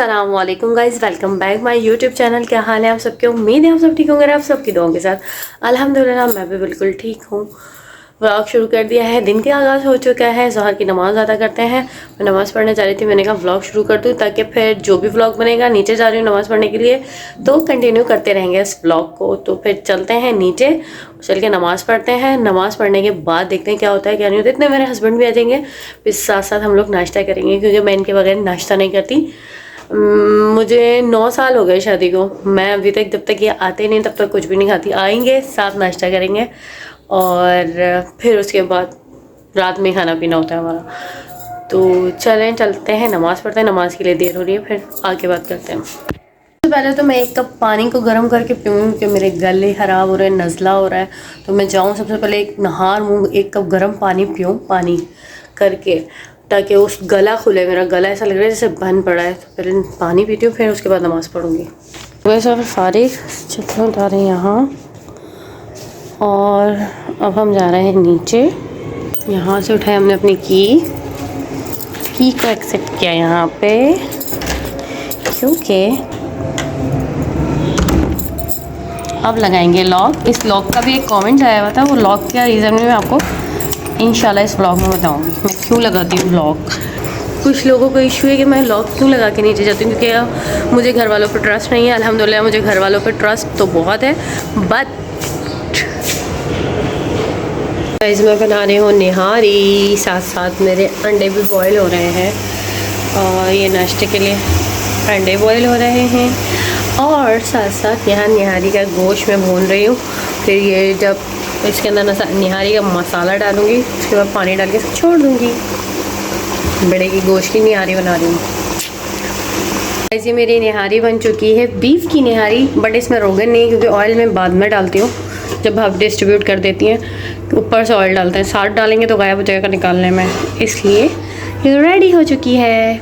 अस्सलामुअलैकुम guys, welcome back my YouTube channel. क्या हाल है आप सबके? उम्मीद है आप सब ठीक होंगे। आप सबकी दुआओं के साथ अल्हम्दुलिल्लाह मैं भी बिल्कुल ठीक हूँ। व्लॉग शुरू कर दिया है, दिन का आगाज़ हो चुका है। ज़ोहर की नमाज़ अदा करते हैं। मैं नमाज़ पढ़ने जा रही थी, मैंने कहा व्लॉग शुरू कर दूँ ताकि फिर जो भी व्लॉग बनेगा, नीचे जा रही हूँ नमाज़ पढ़ने के लिए, तो कंटिन्यू करते रहेंगे इस व्लॉग को। तो फिर चलते हैं नीचे, चल के नमाज़ पढ़ते हैं। नमाज़ पढ़ने के बाद देखते हैं क्या होता है क्या नहीं होता। इतने मेरे हस्बैंड भी आ जाएंगे, फिर साथ साथ हम लोग नाश्ता करेंगे क्योंकि मैं इनके बगैर नाश्ता नहीं करती। मुझे 9 साल हो गए शादी को, मैं अभी तक जब तक ये आते नहीं तब तक कुछ भी नहीं खाती। आएंगे, साथ नाश्ता करेंगे और फिर उसके बाद रात में खाना पीना होता है हमारा। तो चलें, चलते हैं, नमाज़ पढ़ते हैं। नमाज के लिए देर हो रही है, फिर आगे बात करते हैं। सबसे पहले तो मैं 1 कप पानी को गर्म करके पीऊँ कि मेरे गले ख़राब हो रहे हैं, नज़ला हो रहा है। तो मैं जाऊँ सबसे पहले एक नहार मुँह 1 कप गर्म पानी पीऊँ, पानी करके, ताकि उस गला खुले। मेरा गला ऐसा लग रहा है जैसे बंद पड़ा है। तो पहले पानी पीती हूँ, फिर उसके बाद नमाज़ पढ़ूँगी। वैसे फिर फारिग चप्पल उतारे यहाँ, और अब हम जा रहे हैं नीचे। यहाँ से उठाए हमने अपनी की को एक्सेप्ट किया यहाँ पे, क्योंकि अब लगाएंगे लॉक। इस लॉक का भी एक कमेंट आया हुआ था, वो लॉक का रीज़न भी मैं आपको इंशाल्लाह इस व्लॉग में बताऊंगी मैं क्यों लगाती हूँ लॉक। कुछ लोगों को इशू है कि मैं लॉक क्यों लगा के नीचे जाती हूँ, क्योंकि मुझे घर वालों पर ट्रस्ट नहीं है। अल्हम्दुलिल्लाह मुझे घर वालों पर ट्रस्ट तो बहुत है, बट मैं बना रही हूँ निहारी, साथ साथ मेरे अंडे भी बॉयल हो रहे हैं। और ये नाश्ते के लिए अंडे बॉयल हो रहे हैं, और साथ साथ यहाँ निहारी का गोश्त मैं भून रही हूँ। फिर ये जब इसके अंदर निहारी का मसाला डालूँगी, उसके बाद पानी डाल के छोड़ दूँगी। बड़े की गोश्त की निहारी बना रही हूँ। ऐसे मेरी निहारी बन चुकी है, बीफ की निहारी, बट इसमें रोगन नहीं क्योंकि ऑयल में बाद में डालती हूँ जब आप डिस्ट्रीब्यूट कर देती हैं। ऊपर से ऑयल डालते हैं, साथ डालेंगे तो गायब हो जाएगा निकालने में, इसलिए ये रेडी हो चुकी है।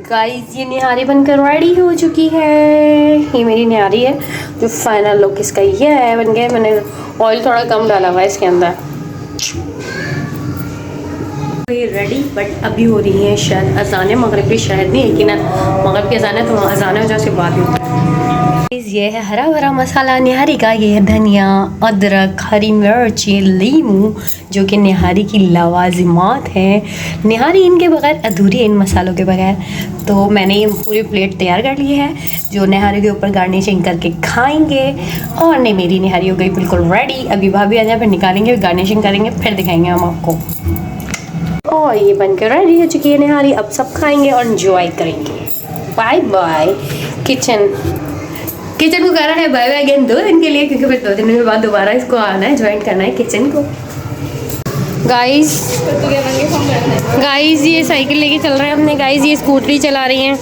गाइस ये निहारी बनकर रेडी हो चुकी है। ये मेरी निहारी है, जो फाइनल लुक इसका ये है बन गया। मैंने ऑयल थोड़ा कम डाला हुआ है इसके अंदर। ये रेडी, बट अभी हो रही है शायद अजान मगरिब की, शायद नहीं लेकिन मगरिब की अजान है, तो अजान हो जाए उसके बाद ही होता है। ये है हरा भरा मसाला निहारी का। ये है धनिया, अदरक, हरी मिर्ची, लीमू, जो कि निहारी की लवाजिमात है। निहारी इनके बगैर अधूरी है, इन मसालों के बगैर। तो मैंने ये पूरी प्लेट तैयार कर ली है, जो निहारी के ऊपर गार्निशिंग करके खाएंगे। और नहीं, मेरी निहारी हो गई बिल्कुल रेडी। अभी भाभी आ जाए, फिर निकालेंगे, गार्निशिंग करेंगे, फिर दिखाएंगे हम आपको। और ये बनकर रेडी हो चुकी है निहारी। अब सब खाएंगे और एंजॉय करेंगे। Bye bye. किचन को करा है बाय बाय अगेन 2 दिन के लिए, क्योंकि फिर 2 दिन के बाद दोबारा इसको आना है, ज्वाइन करना है किचन को। गाइस ये साइकिल लेके चल रहे हैं अपने। गाइस ये स्कूटरी चला रही हैं।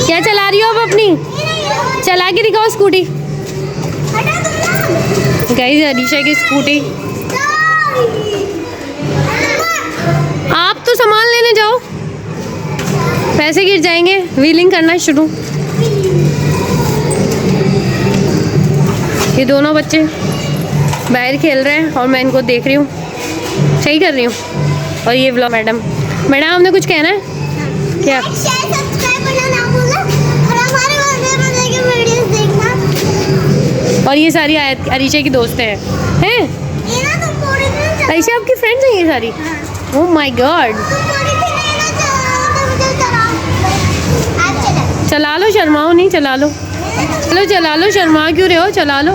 क्या चला रही हो आप अपनी? चला के दिखाओ स्कूटी। गाइस अलीशा की स्कूटी। आप तो सामान लेने जाओ, पैसे गिर जाएंगे। व्हीलिंग करना शुरू। ये दोनों बच्चे बाहर खेल रहे हैं और मैं इनको देख रही हूँ, सही कर रही हूँ। और ये व्लॉग मैडम हमने कुछ कहना है क्या? और ये सारी अरीशा की दोस्तें हैं। अरीशा आपकी फ्रेंड्स हैं ये सारी? Oh my God. चला लो, शर्माओ नहीं, चला लो। चला लो, शर्मा क्यों रहे हो? चला लो।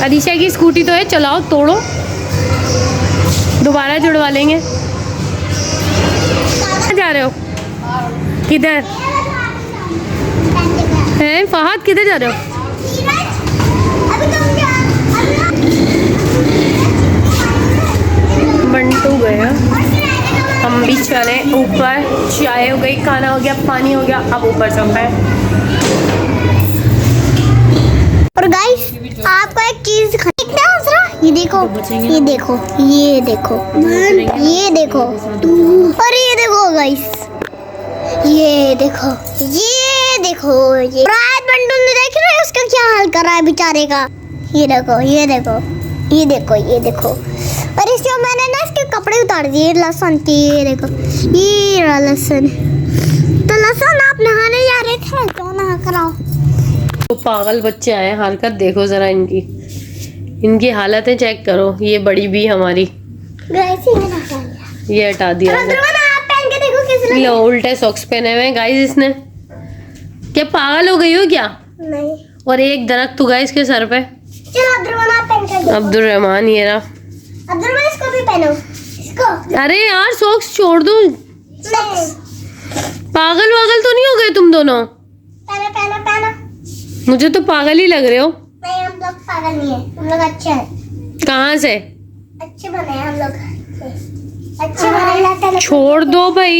अलीशा की स्कूटी तो है, चलाओ, तोड़ो, दोबारा जुड़वा लेंगे। कहाँ जा रहे हो? किधर हैं फहद? किधर जा रहे हो? बंटू गया, हम भी चले ऊपर। चाय हो गई, खाना हो गया, पानी हो गया, अब ऊपर चलते हैं। और गाइस आपको एक चीज दिखना है, ये देखो, ये देखो, ये देखो, ये देखो, और ये देखो गाइस, ये देखो, ये देखो, ये रात बंटू ने देख रहे हैं उसका क्या हाल कर रहा है बेचारे का। ये देखो, ये देखो, ये देखो, ये देखो। और इसको मैंने ना इसके कपड़े उतार दिए लहसुन के। ये देखो ये रहा लहसुन। तो लहसुन आप नहाने जा रहे थे तो नहा कर आओ। तो पागल बच्चे आए, हरकत देखो जरा इनकी हालतें चेक करो। ये बड़ी भी हमारी, ये हटा दिया। आप पहन के देखो किसने। ये उल्टे सॉक्स पहने हुए गाइस इसने। क्या पागल हो गई हो क्या? नहीं। और एक दरख्त उगा इसके सर पे। चलो अब्दुलरहमान आप पहन कर देखो। अब्दुलरहमान ये रहा। अब्दुलरहमान इसको भी पहनो। इसको। अरे यार सॉक्स छोड़ दो। नहीं। पागल वागल तो नहीं हो गए तुम दोनों? पहना पहना पहना। मुझे तो पागल ही लग रहे हो। नहीं हम लोग पागल नहीं है, हम लोग अच्छे हैं। कहाँ से? अच्छे बने हैं हम लोग। अच्छे बने। छोड़ दो भाई।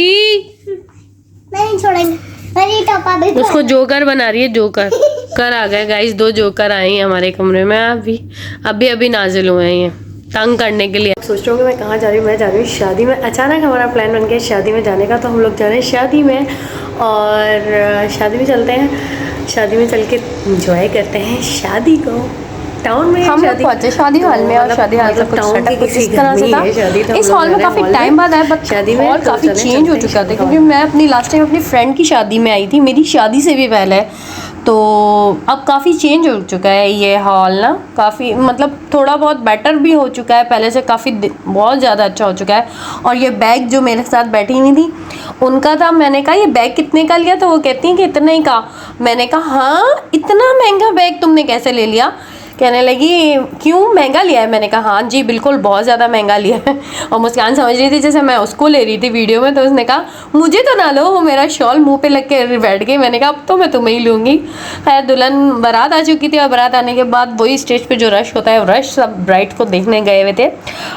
नहीं छोड़ेंगे। अरे टोपा भी उसको जोकर बना रही है, जोकर। कर आ गए गाइस, 2 जोकर आए हैं हमारे कमरे में। अभी नाजिल हुए हैं ये तंग करने के लिए। सोच रहा हूँ कि मैं कहाँ जा रही हूँ। मैं जा रही हूँ शादी में। अचानक हमारा प्लान बन गया शादी में जाने का, तो हम लोग जा रहे हैं शादी में। और शादी में चलते हैं, शादी में चल के इंजॉय करते हैं शादी को। टाउन में हम लोग पहुंचे शादी हॉल में, और शादी हॉल का कुछ सेटअप कुछ इस तरह से था। इस हॉल में काफी टाइम बाद आया, बट हॉल काफी चेंज हो चुका था, क्योंकि मैं अपनी लास्ट टाइम अपनी फ्रेंड की शादी में आई थी, मेरी शादी से भी पहले। तो अब काफ़ी चेंज हो चुका है ये हॉल ना, काफ़ी मतलब थोड़ा बहुत बेटर भी हो चुका है, पहले से काफ़ी बहुत ज़्यादा अच्छा हो चुका है। और ये बैग जो मेरे साथ बैठी हुई थी उनका था, मैंने कहा ये बैग कितने का लिया, तो वो कहती हैं कि इतना ही का। मैंने कहा हाँ इतना महंगा बैग तुमने कैसे ले लिया? कहने लगी क्यों महंगा लिया है? मैंने कहा हाँ जी बिल्कुल बहुत ज़्यादा महंगा लिया है। और मुस्कान समझ रही थी जैसे मैं उसको ले रही थी वीडियो में, तो उसने कहा मुझे तो ना लो, वो मेरा शॉल मुंह पे लग के बैठ गई। मैंने कहा अब तो मैं तुम्हें ही लूँगी। खैर दुल्हन बारात आ चुकी थी, और बारात आने के बाद वही स्टेज पे जो रश होता है, वो रश सब ब्राइड को देखने गए हुए थे,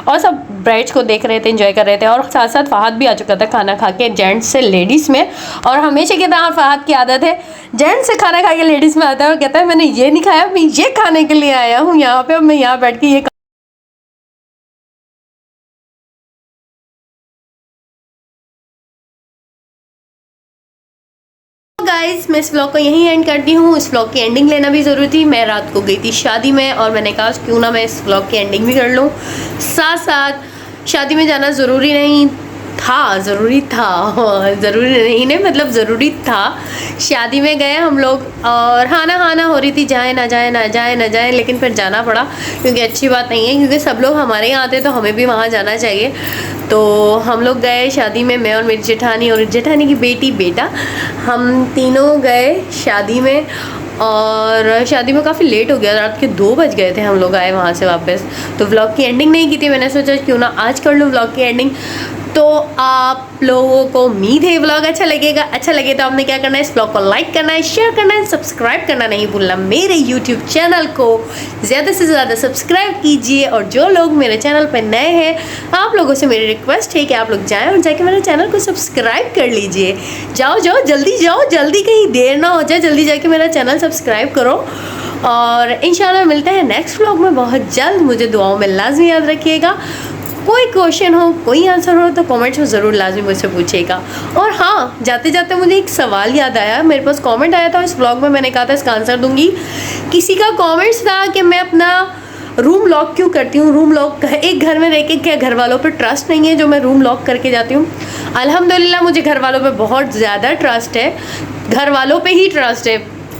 और सब ब्राइड्स को देख रहे थे, एंजॉय कर रहे थे। और साथ साथ फहद भी आ चुका था खाना खा के, जेंट्स से लेडीज़ में। और हमेशा की तरह फहद की आदत है जेंट्स से खाना खा के लेडीज़ में आता है, और कहता है मैंने ये नहीं खाया, मैं ये खाने के लिए आया हूँ यहाँ पे, अब मैं यहाँ बैठ के ये। गाइस मैं इस व्लॉग को यहीं एंड करती हूँ। इस व्लॉग की एंडिंग लेना भी ज़रूरी थी। मैं रात को गई थी शादी में, और मैंने कहा क्यों ना मैं इस व्लॉग की एंडिंग भी कर लूँ। साथ साथ शादी में जाना ज़रूरी नहीं था, ज़रूरी नहीं मतलब ज़रूरी था। शादी में गए हम लोग, और हाना हो रही थी जाए ना जाए, लेकिन फिर जाना पड़ा, क्योंकि अच्छी बात नहीं है, क्योंकि सब लोग हमारे यहाँ आते तो हमें भी वहाँ जाना चाहिए। तो हम लोग गए शादी में, मैं और मेरी जेठानी और जेठानी की बेटी बेटा, हम तीनों गए शादी में। और शादी में काफ़ी लेट हो गया, रात के 2 बज गए थे हम लोग आए वहाँ से वापस। तो व्लॉग की एंडिंग नहीं की थी, मैंने सोचा क्यों ना आज कर लूँ व्लॉग की एंडिंग। तो आप लोगों को उम्मीद है व्लॉग अच्छा लगेगा। अच्छा लगे तो आपने क्या करना है, इस व्लॉग को लाइक करना है, शेयर करना है, सब्सक्राइब करना नहीं भूलना। मेरे यूट्यूब चैनल को ज़्यादा से ज़्यादा सब्सक्राइब कीजिए। और जो लोग मेरे चैनल पर नए हैं, आप लोगों से मेरी रिक्वेस्ट है कि आप लोग जाएँ और जाके मेरे चैनल को सब्सक्राइब कर लीजिए। जाओ जल्दी, कहीं देर ना हो जाए, जल्दी जाके मेरा चैनल सब्सक्राइब करो। और इंशाल्लाह मिलते हैं नेक्स्ट व्लॉग में बहुत जल्द। मुझे दुआओं में लाजमी याद रखिएगा। कोई क्वेश्चन हो, कोई आंसर हो, तो कमेंट्स में ज़रूर लाजमी मुझसे पूछिएगा। और हाँ, जाते जाते मुझे एक सवाल याद आया, मेरे पास कमेंट आया था इस व्लॉग में, मैंने कहा था इसका आंसर दूंगी। किसी का कमेंट्स था कि मैं अपना रूम लॉक क्यों करती हूँ, रूम लॉक एक घर में रह के क्या घर वालों पर ट्रस्ट नहीं है जो मैं रूम लॉक करके जाती हूँ? अल्हम्दुलिल्लाह मुझे घर वालों पे बहुत ज़्यादा ट्रस्ट है, घर वालों पे ही ट्रस्ट है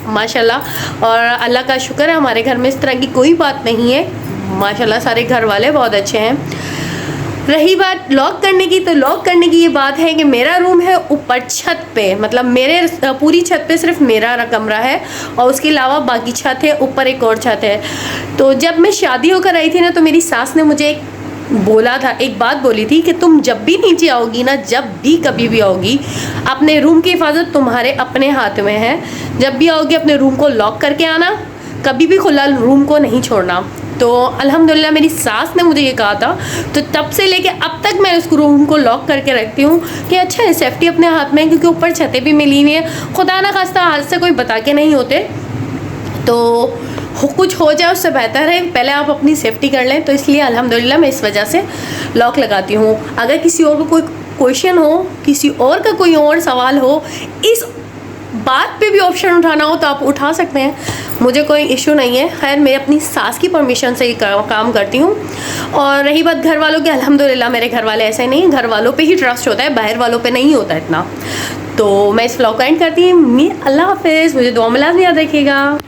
माशाल्लाह। और अल्लाह का शुक्र है हमारे घर में इस तरह की कोई बात नहीं है माशाल्लाह, सारे घर वाले बहुत अच्छे हैं। रही बात लॉक करने की, तो लॉक करने की ये बात है कि मेरा रूम है ऊपर छत पे, मतलब मेरे पूरी छत पे सिर्फ मेरा कमरा है, और उसके अलावा बाकी छत है, ऊपर एक और छत है। तो जब मैं शादी होकर आई थी ना, तो मेरी सास ने मुझे एक बात बोली थी कि तुम जब भी नीचे आओगी ना, जब भी कभी भी आओगी, अपने रूम की हिफाजत तुम्हारे अपने हाथ में है। जब भी आओगी अपने रूम को लॉक करके आना, कभी भी खुला रूम को नहीं छोड़ना। तो अल्हम्दुलिल्लाह मेरी सास ने मुझे ये कहा था, तो तब से लेके अब तक मैं उस रूम को लॉक करके रखती हूँ कि अच्छा है, सेफ्टी अपने हाथ में है, क्योंकि ऊपर छतें भी मिली हुई हैं, खुदा ना खास्ता हाथ से कोई बता के नहीं होते, तो कुछ हो जाए उससे बेहतर है पहले आप अपनी सेफ्टी कर लें। तो इसलिए अल्हम्दुलिल्लाह मैं इस वजह से लॉक लगाती हूँ। अगर किसी और को कोई क्वेश्चन हो, किसी और का कोई और सवाल हो, इस बात पे भी ऑप्शन उठाना हो तो आप उठा सकते हैं, मुझे कोई इशू नहीं है। खैर मैं अपनी सास की परमिशन से ही काम करती हूँ। और रही बात घर वालों की, अल्हम्दुलिल्लाह मेरे घर वाले ऐसे नहीं, घर वालों पे ही ट्रस्ट होता है, बाहर वालों पे नहीं होता इतना। तो मैं इस व्लॉग को एंड करती हूँ। अल्लाह हाफिज़। मुझे दुआ में लाज़मी याद रखिएगा।